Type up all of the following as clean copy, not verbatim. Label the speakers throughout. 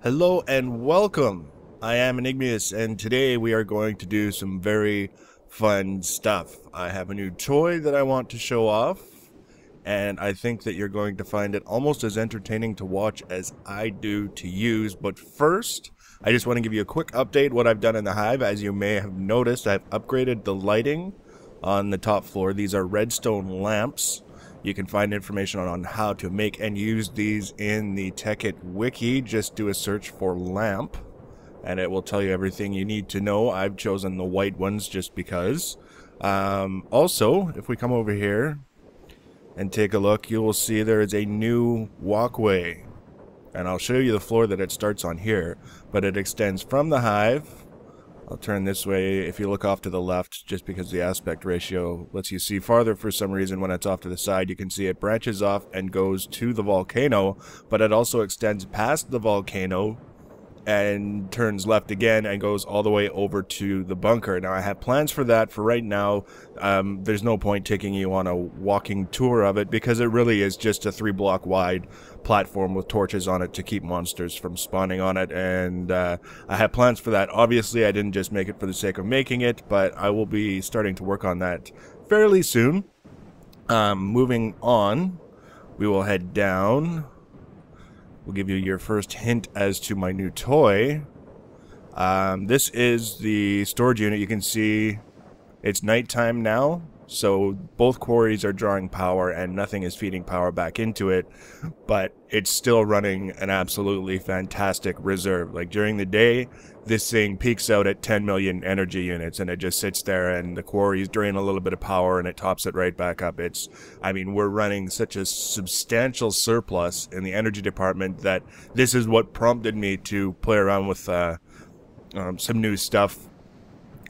Speaker 1: Hello and welcome. I am Enigmius, and today we are going to do some very fun stuff. I have a new toy that I want to show off, and I think that you're going to find it almost as entertaining to watch as I do to use. But first, I just want to give you a quick update what I've done in the Hive. As you may have noticed, I've upgraded the lighting on the top floor. These are redstone lamps. You can find information on how to make and use these in the Tekkit wiki. Just do a search for lamp, and it will tell you everything you need to know. I've chosen the white ones just because. Also, if we come over here and take a look, you will see there is a new walkway. And I'll show you the floor that it starts on here, but it extends from the Hive. I'll turn this way if you look off to the left, just because the aspect ratio lets you see farther for some reason. When it's off to the side, you can see it branches off and goes to the volcano, but it also extends past the volcano and turns left again and goes all the way over to the bunker. Now, I have plans for that. For right now, there's no point taking you on a walking tour of it, because it really is just a 3-block wide platform with torches on it to keep monsters from spawning on it, and I have plans for that. Obviously, I didn't just make it for the sake of making it, but I will be starting to work on that fairly soon. Moving on, we will head down. We'll give you your first hint as to my new toy. This is the storage unit. You can see it's nighttime now, so both quarries are drawing power and nothing is feeding power back into it, but it's still running an absolutely fantastic reserve. Like, during the day, this thing peaks out at 10 million energy units, and it just sits there, and the quarries drain a little bit of power and it tops it right back up. We're running such a substantial surplus in the energy department that this is what prompted me to play around with some new stuff.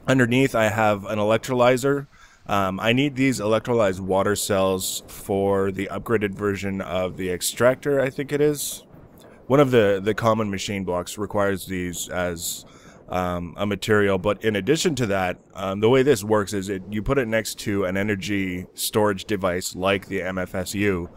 Speaker 1: Underneath, I have an electrolyzer. I need these electrolyzed water cells for the upgraded version of the extractor, I think it is. One of the common machine blocks requires these as a material, but in addition to that, the way this works is you put it next to an energy storage device like the MFSU,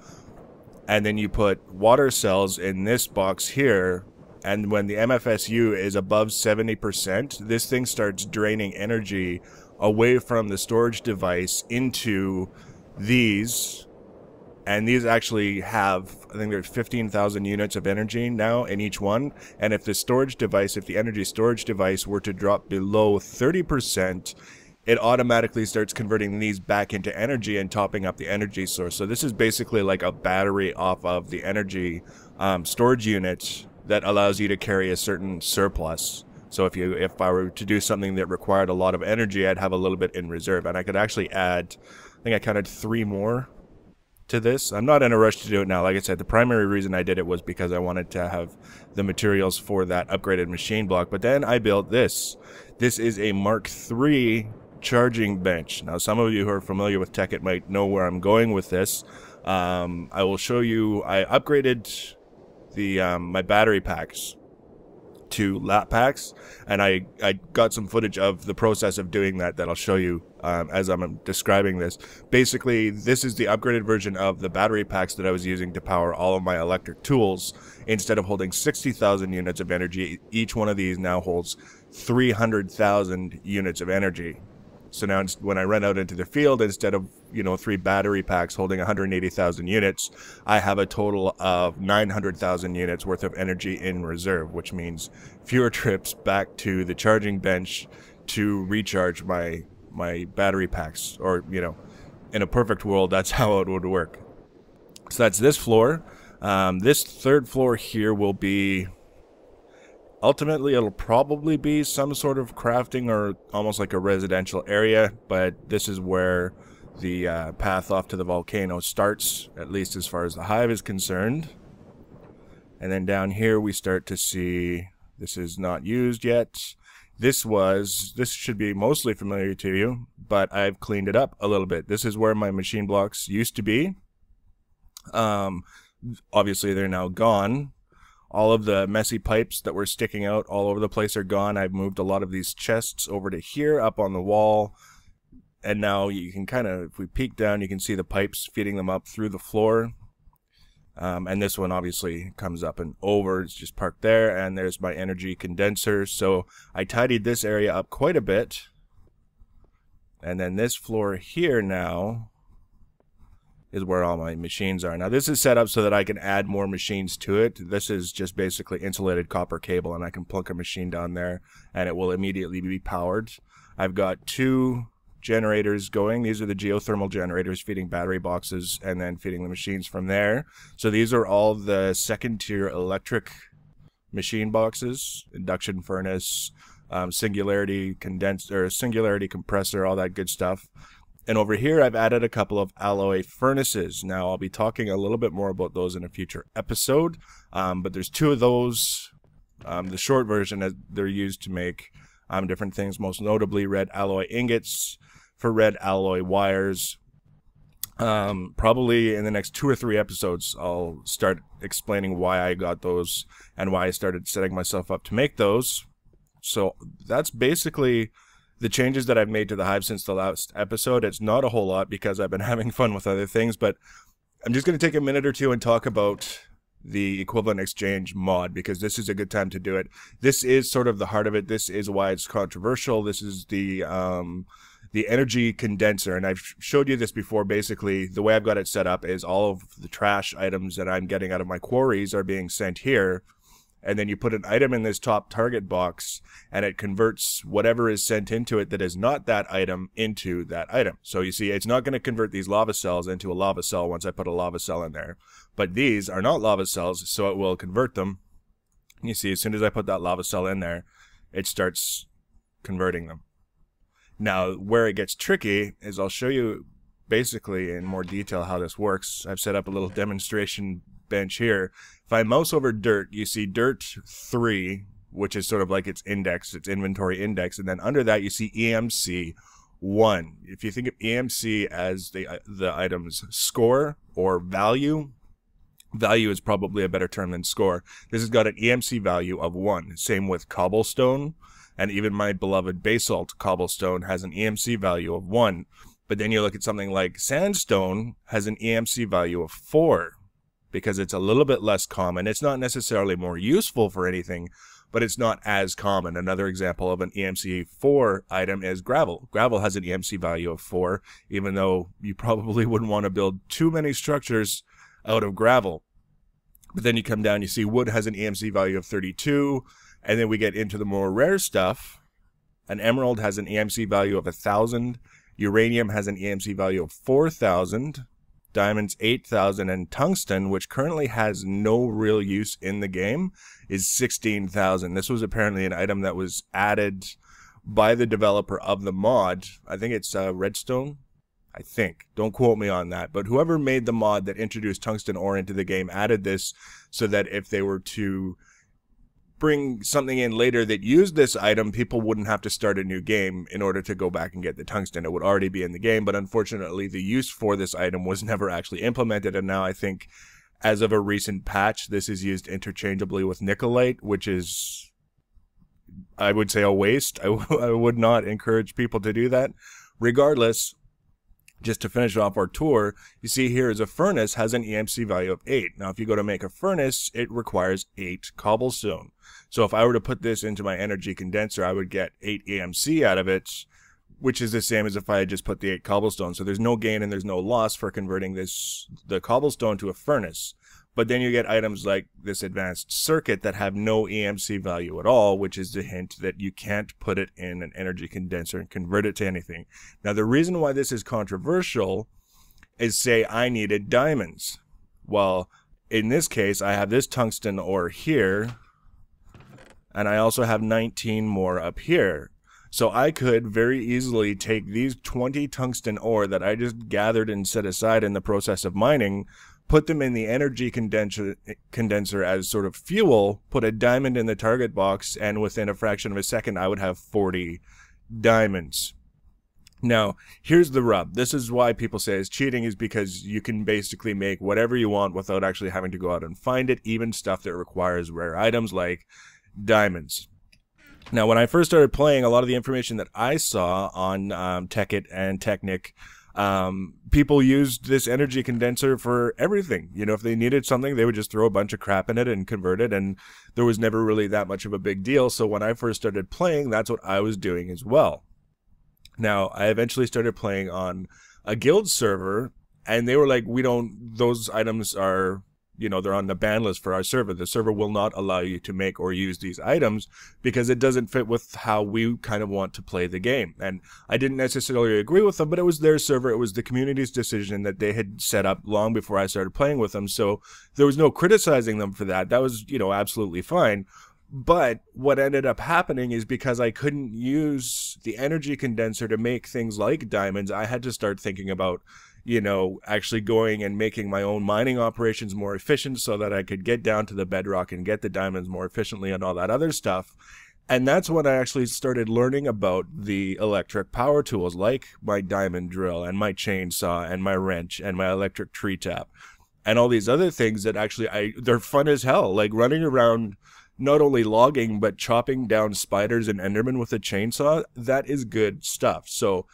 Speaker 1: and then you put water cells in this box here, and when the MFSU is above 70%, this thing starts draining energy away from the storage device into these, and these actually have, I think there's 15,000 units of energy now in each one, and if the energy storage device were to drop below 30%, it automatically starts converting these back into energy and topping up the energy source. So this is basically like a battery off of the energy storage unit that allows you to carry a certain surplus. So if I were to do something that required a lot of energy, I'd have a little bit in reserve, and I could actually add, I think I counted 3 more to this. I'm not in a rush to do it now. Like I said, the primary reason I did it was because I wanted to have the materials for that upgraded machine block. But then I built this. This is a Mark III charging bench. Now, some of you who are familiar with Tekkit might know where I'm going with this. I will show you. I upgraded my battery packs to lap packs, and I got some footage of the process of doing that I'll show you as I'm describing this. Basically, this is the upgraded version of the battery packs that I was using to power all of my electric tools. Instead of holding 60,000 units of energy, each one of these now holds 300,000 units of energy. So now when I run out into the field, instead of 3 battery packs holding 180,000 units, I have a total of 900,000 units worth of energy in reserve, which means fewer trips back to the charging bench to recharge my battery packs. Or, in a perfect world, that's how it would work. So that's this floor. This third floor here will be... Ultimately, it'll probably be some sort of crafting or almost like a residential area, but this is where the path off to the volcano starts, at least as far as the Hive is concerned. And then down here we start to see, this is not used yet. This should be mostly familiar to you, but I've cleaned it up a little bit. This is where my machine blocks used to be. Obviously, they're now gone. All of the messy pipes that were sticking out all over the place are gone. I've moved a lot of these chests over to here, up on the wall. And now you can if we peek down, you can see the pipes feeding them up through the floor. And this one obviously comes up and over. It's just parked there, and there's my energy condenser. So I tidied this area up quite a bit. And then this floor here now is where all my machines are. Now this is set up so that I can add more machines to it. This is just basically insulated copper cable, and I can plunk a machine down there and it will immediately be powered. I've got 2 generators going. These are the geothermal generators feeding battery boxes and then feeding the machines from there. So these are all the second tier electric machine boxes, induction furnace, singularity condenser, singularity compressor, all that good stuff. And over here, I've added a couple of alloy furnaces. Now, I'll be talking a little bit more about those in a future episode, but there's 2 of those. The short version, they're used to make different things, most notably red alloy ingots for red alloy wires. Probably in the next 2 or 3 episodes, I'll start explaining why I got those and why I started setting myself up to make those. So that's basically the changes that I've made to the Hive since the last episode. It's not a whole lot because I've been having fun with other things, but I'm just going to take a minute or two and talk about the equivalent exchange mod, because this is a good time to do it. This is sort of the heart of it. This is why it's controversial. This is the energy condenser, and I've showed you this before. Basically, the way I've got it set up is all of the trash items that I'm getting out of my quarries are being sent here. And then you put an item in this top target box, and it converts whatever is sent into it that is not that item into that item. So you see, it's not going to convert these lava cells into a lava cell once I put a lava cell in there. But these are not lava cells, so it will convert them. You see, as soon as I put that lava cell in there, it starts converting them. Now, where it gets tricky is I'll show you basically in more detail how this works. I've set up a little demonstration bench here. If I mouse over dirt, you see dirt 3, which is sort of like its index, its inventory index, and then under that you see EMC 1. If you think of EMC as the item's score or value, value is probably a better term than score. This has got an EMC value of 1. Same with cobblestone, and even my beloved basalt cobblestone has an EMC value of 1. But then you look at something like sandstone has an EMC value of 4. Because it's a little bit less common. It's not necessarily more useful for anything, but it's not as common. Another example of an EMC 4 item is gravel. Gravel has an EMC value of 4, even though you probably wouldn't want to build too many structures out of gravel. But then you come down, you see wood has an EMC value of 32, and then we get into the more rare stuff. An emerald has an EMC value of 1,000. Uranium has an EMC value of 4,000. Diamonds 8,000, and tungsten, which currently has no real use in the game, is 16,000. This was apparently an item that was added by the developer of the mod. I think it's Redstone. I think. Don't quote me on that. But whoever made the mod that introduced tungsten ore into the game added this so that if they were to bring something in later that used this item, people wouldn't have to start a new game in order to go back and get the tungsten. It would already be in the game, but unfortunately the use for this item was never actually implemented, and now I think as of a recent patch this is used interchangeably with nickelite, which is, I would say, a waste. I would not encourage people to do that. Regardless, just to finish off our tour, you see here is a furnace has an EMC value of 8. Now if you go to make a furnace, it requires 8 cobblestone. So if I were to put this into my energy condenser, I would get 8 EMC out of it, which is the same as if I had just put the 8 cobblestone. So there's no gain and there's no loss for converting the cobblestone to a furnace. But then you get items like this advanced circuit that have no EMC value at all, which is the hint that you can't put it in an energy condenser and convert it to anything. Now, the reason why this is controversial is, say I needed diamonds. Well, in this case, I have this tungsten ore here, and I also have 19 more up here. So I could very easily take these 20 tungsten ore that I just gathered and set aside in the process of mining, put them in the energy condenser as sort of fuel, put a diamond in the target box, and within a fraction of a second I would have 40 diamonds. Now, here's the rub. This is why people say it's cheating, is because you can basically make whatever you want without actually having to go out and find it, even stuff that requires rare items like diamonds. Now, when I first started playing, a lot of the information that I saw on Tekkit and Technic people used this energy condenser for everything. You know, if they needed something, they would just throw a bunch of crap in it and convert it, and there was never really that much of a big deal. So when I first started playing, that's what I was doing as well. Now, I eventually started playing on a guild server, and they were like, those items are, you know, they're on the ban list for our server. The server will not allow you to make or use these items because it doesn't fit with how we kind of want to play the game. And I didn't necessarily agree with them, but it was their server. It was the community's decision that they had set up long before I started playing with them. So there was no criticizing them for that. That was, you know, absolutely fine. But what ended up happening is because I couldn't use the energy condenser to make things like diamonds, I had to start thinking about, you know, actually going and making my own mining operations more efficient so that I could get down to the bedrock and get the diamonds more efficiently and all that other stuff. And that's when I actually started learning about the electric power tools like my diamond drill and my chainsaw and my wrench and my electric tree tap and all these other things that actually they're fun as hell. Like running around not only logging but chopping down spiders and endermen with a chainsaw, that is good stuff. So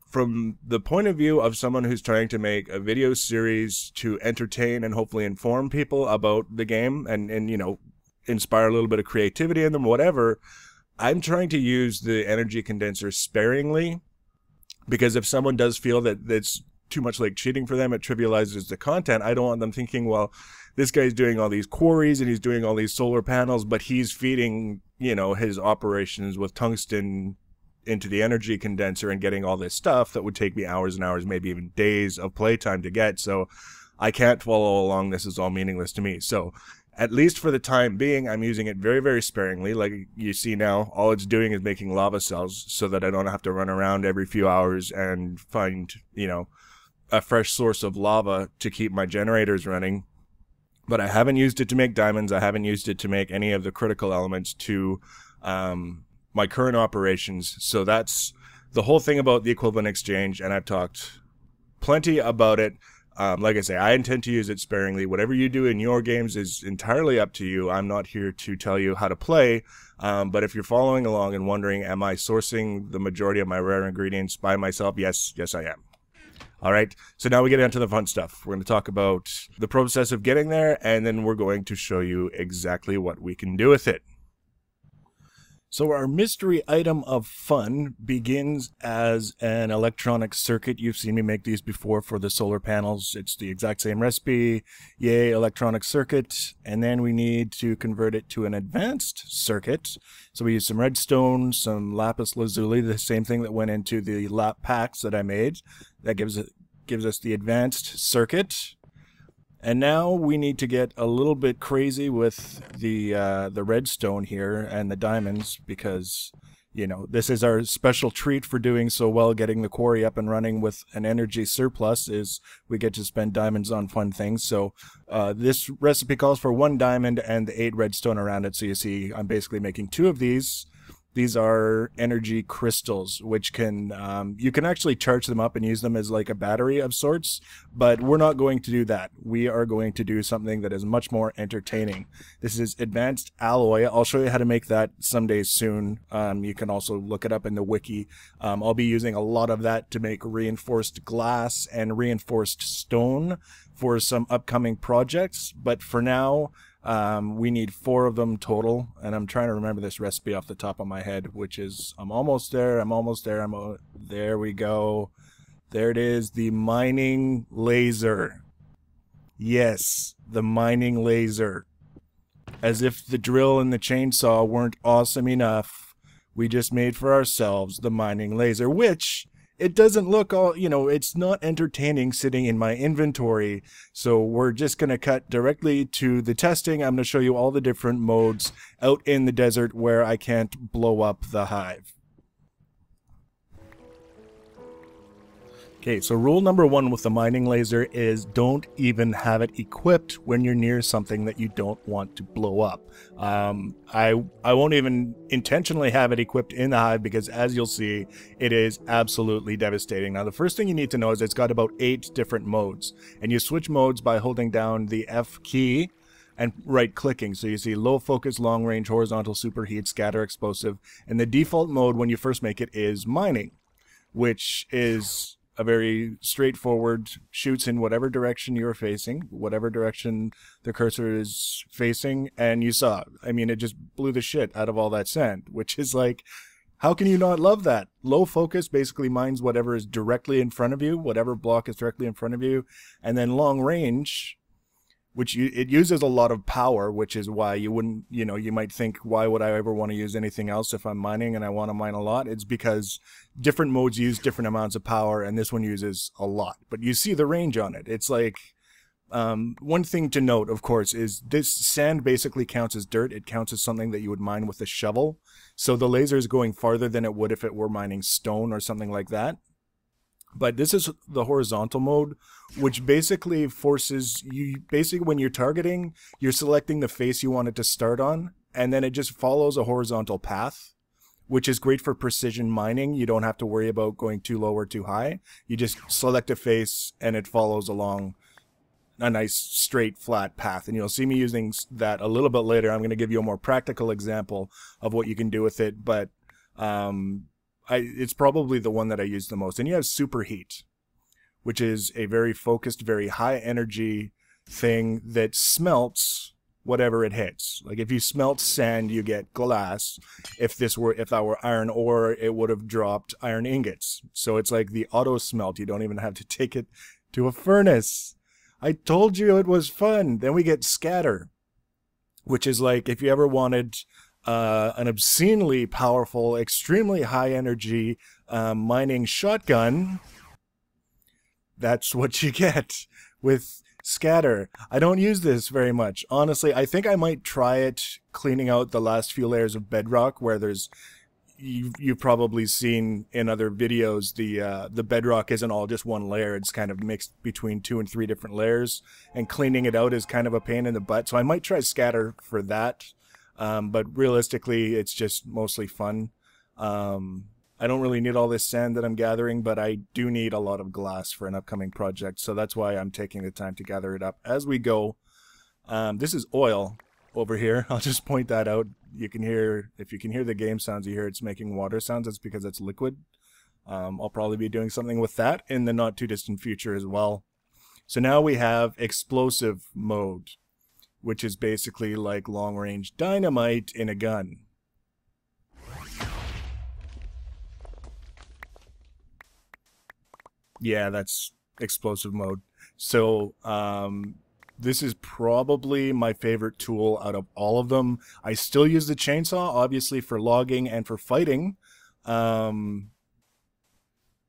Speaker 1: from the point of view of someone who's trying to make a video series to entertain and hopefully inform people about the game and you know, inspire a little bit of creativity in them, whatever, I'm trying to use the energy condenser sparingly, because if someone does feel that it's too much like cheating for them, it trivializes the content. I don't want them thinking, well, this guy's doing all these quarries and he's doing all these solar panels, but he's feeding, you know, his operations with tungsten into the energy condenser and getting all this stuff that would take me hours and hours, maybe even days of playtime to get. So I can't follow along. This is all meaningless to me. So at least for the time being, I'm using it very, very sparingly. Like you see now, all it's doing is making lava cells so that I don't have to run around every few hours and find, you know, a fresh source of lava to keep my generators running. But I haven't used it to make diamonds. I haven't used it to make any of the critical elements to my current operations. So that's the whole thing about the equivalent exchange, and I've talked plenty about it. Like I say, I intend to use it sparingly. Whatever you do in your games is entirely up to you. I'm not here to tell you how to play, but if you're following along and wondering, am I sourcing the majority of my rare ingredients by myself? Yes, I am. All right, so now we get into the fun stuff. We're going to talk about the process of getting there, and then we're going to show you exactly what we can do with it. So our mystery item of fun begins as an electronic circuit. You've seen me make these before for the solar panels. It's the exact same recipe. Yay, electronic circuit. And then we need to convert it to an advanced circuit. So we use some redstone, some lapis lazuli, the same thing that went into the lap packs that I made. That gives us the advanced circuit. And now we need to get a little bit crazy with the redstone here and the diamonds, because, you know, this is our special treat for doing so well, getting the quarry up and running with an energy surplus, is we get to spend diamonds on fun things. So this recipe calls for 1 diamond and the 8 redstone around it. So you see I'm basically making 2 of these. These are energy crystals, which can, you can actually charge them up and use them as like a battery of sorts, but we're not going to do that. We are going to do something that is much more entertaining. This is advanced alloy. I'll show you how to make that someday soon. You can also look it up in the wiki. I'll be using a lot of that to make reinforced glass and reinforced stone for some upcoming projects, but for now, we need 4 of them total, and I'm trying to remember this recipe off the top of my head, which is, I'm almost there, there we go. There it is, the mining laser. Yes, the mining laser. As if the drill and the chainsaw weren't awesome enough, we just made for ourselves the mining laser, which it doesn't look all, you know, it's not entertaining sitting in my inventory. So we're just going to cut directly to the testing. I'm going to show you all the different modes out in the desert where I can't blow up the hive. Okay, so rule number 1 with the mining laser is don't even have it equipped when you're near something that you don't want to blow up. I won't even intentionally have it equipped in the hive because, as you'll see, it is absolutely devastating. Now, the first thing you need to know is it's got about 8 different modes, and you switch modes by holding down the F key and right-clicking. So you see low focus, long range, horizontal, superheat, scatter, explosive, and the default mode when you first make it is mining, which is a very straightforward, shoots in whatever direction you're facing, whatever direction the cursor is facing, and you saw. I mean, it just blew the shit out of all that sand, which is like, how can you not love that? Low focus basically mines whatever is directly in front of you, whatever block is directly in front of you, and then long range, which it uses a lot of power, which is why you wouldn't, you might think, why would I ever want to use anything else if I'm mining and I want to mine a lot? It's because different modes use different amounts of power, and this one uses a lot. But you see the range on it. It's like, one thing to note, of course, is this sand basically counts as dirt. It counts as something that you would mine with a shovel. So the laser is going farther than it would if it were mining stone or something like that. But this is the horizontal mode, which basically forces you, when you're targeting, you're selecting the face you want it to start on, and then it just follows a horizontal path, which is great for precision mining. You don't have to worry about going too low or too high. You just select a face and it follows along a nice straight flat path, and you'll see me using that a little bit later. I'm going to give you a more practical example of what you can do with it, but it's probably the one that I use the most. And you have superheat, which is a very focused, very high energy thing that smelts whatever it hits. Like if you smelt sand, you get glass. If that were iron ore, it would have dropped iron ingots. So it's like the auto smelt. You don't even have to take it to a furnace. I told you it was fun. Then we get scatter, which is like if you ever wanted an obscenely powerful, extremely high energy mining shotgun, that's what you get with scatter. I don't use this very much. Honestly, I think I might try it cleaning out the last few layers of bedrock where there's, you've probably seen in other videos, the bedrock isn't all just one layer. It's kind of mixed between 2 and 3 different layers, and cleaning it out is kind of a pain in the butt. So I might try scatter for that. But realistically, it's just mostly fun. I don't really need all this sand that I'm gathering, but I do need a lot of glass for an upcoming project. So that's why I'm taking the time to gather it up as we go. This is oil over here. I'll just point that out. You can hear, if you can hear the game sounds, you hear it's making water sounds. That's because it's liquid. I'll probably be doing something with that in the not too distant future as well. So now we have explosive mode, which is basically like long-range dynamite in a gun. Yeah, that's explosive mode. So, this is probably my favorite tool out of all of them. I still use the chainsaw, obviously, for logging and for fighting.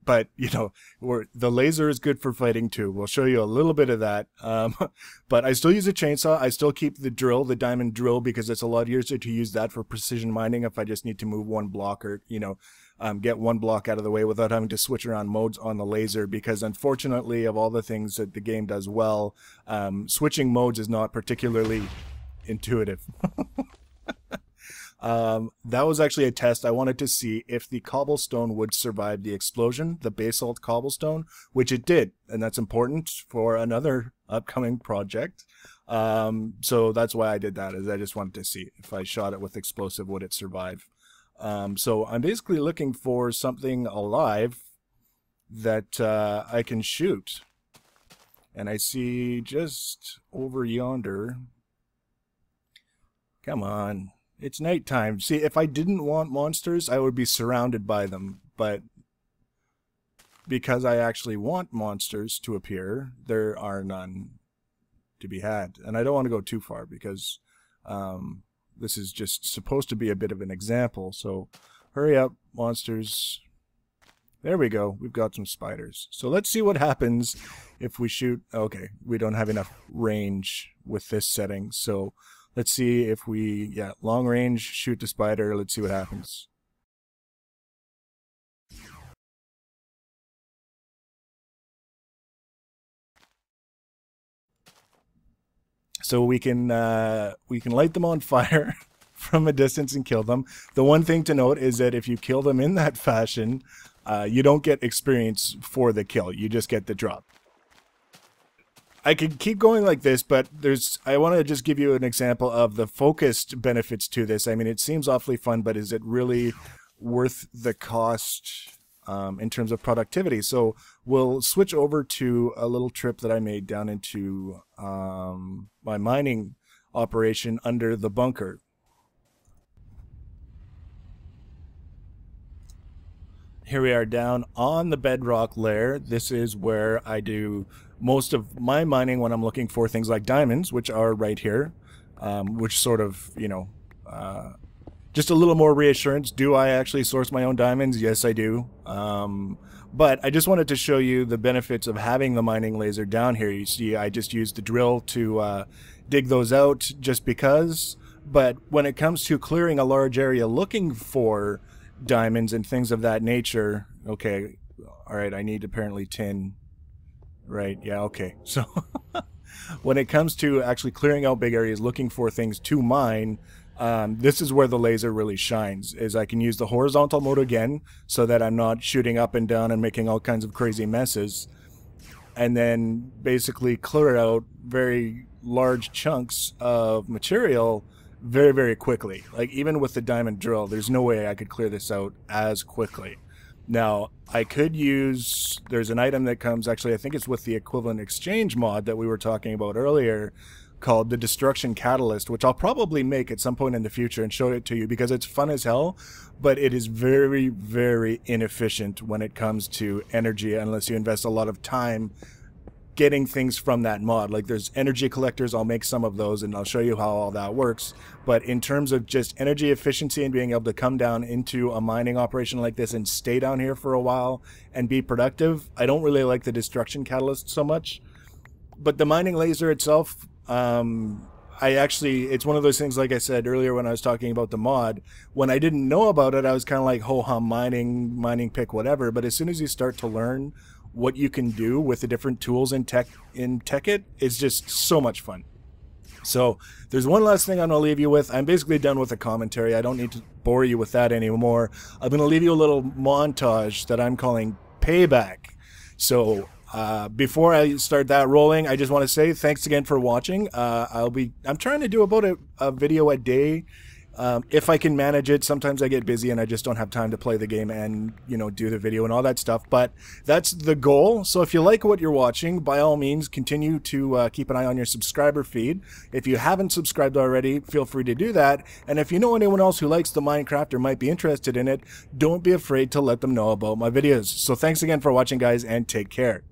Speaker 1: But, the laser is good for fighting too. We'll show you a little bit of that. But I still use a chainsaw. I still keep the drill, the diamond drill, because it's a lot easier to use that for precision mining if I just need to move one block or, get one block out of the way without having to switch around modes on the laser. Because unfortunately, of all the things that the game does well, switching modes is not particularly intuitive. That was actually a test. I wanted to see if the cobblestone would survive the explosion, the basalt cobblestone, which it did, and that's important for another upcoming project. So that's why I did that, is I just wanted to see if I shot it with explosive, would it survive. So I'm basically looking for something alive that I can shoot. And I see just over yonder. Come on. It's nighttime. See, if I didn't want monsters, I would be surrounded by them. But because I actually want monsters to appear, there are none to be had. And I don't want to go too far because this is just supposed to be a bit of an example. So hurry up, monsters. There we go. We've got some spiders. So let's see what happens if we shoot. Okay, we don't have enough range with this setting. So let's see if we, long range, shoot the spider. Let's see what happens. So we can light them on fire from a distance and kill them. The one thing to note is that if you kill them in that fashion, you don't get experience for the kill. You just get the drop. I could keep going like this, but I want to just give you an example of the focused benefits to this. I mean, it seems awfully fun, but is it really worth the cost in terms of productivity. So we'll switch over to a little trip that I made down into my mining operation under the bunker. Here we are down on the bedrock layer. This is where I do most of my mining when I'm looking for things like diamonds, which are right here, which sort of, you know, just a little more reassurance. Do I actually source my own diamonds? Yes, I do. But I just wanted to show you the benefits of having the mining laser down here. You see, I just used the drill to dig those out just because. But when it comes to clearing a large area looking for diamonds and things of that nature, okay, all right, I need apparently tin, right? Yeah, okay. So when it comes to actually clearing out big areas looking for things to mine, this is where the laser really shines, is I can use the horizontal mode again so that I'm not shooting up and down and making all kinds of crazy messes, and then basically clear out very large chunks of material very, very quickly. Like, even with the diamond drill, there's no way I could clear this out as quickly. Now, I could use, there's an item that comes, actually I think it's with the equivalent exchange mod that we were talking about earlier, called the Destruction Catalyst, which I'll probably make at some point in the future and show it to you because it's fun as hell, but it is very, very inefficient when it comes to energy unless you invest a lot of time getting things from that mod. Like, there's energy collectors, I'll make some of those and I'll show you how all that works. But in terms of just energy efficiency and being able to come down into a mining operation like this and stay down here for a while and be productive, I don't really like the Destruction Catalyst so much. But the mining laser itself, it's one of those things, like I said earlier when I was talking about the mod, when I didn't know about it, I was kind of like, ho-hum, mining pick, whatever. But as soon as you start to learn what you can do with the different tools in Tekkit, it's just so much fun. So there's one last thing I'm going to leave you with. I'm basically done with the commentary. I don't need to bore you with that anymore. I'm going to leave you a little montage that I'm calling Payback. So before I start that rolling, I just want to say thanks again for watching. I'm trying to do about a video a day. If I can manage it. Sometimes I get busy and I just don't have time to play the game and, you know, do the video and all that stuff. But that's the goal. So if you like what you're watching, by all means, continue to keep an eye on your subscriber feed. If you haven't subscribed already, feel free to do that. And if you know anyone else who likes the Minecraft or might be interested in it, don't be afraid to let them know about my videos. So thanks again for watching, guys, and take care.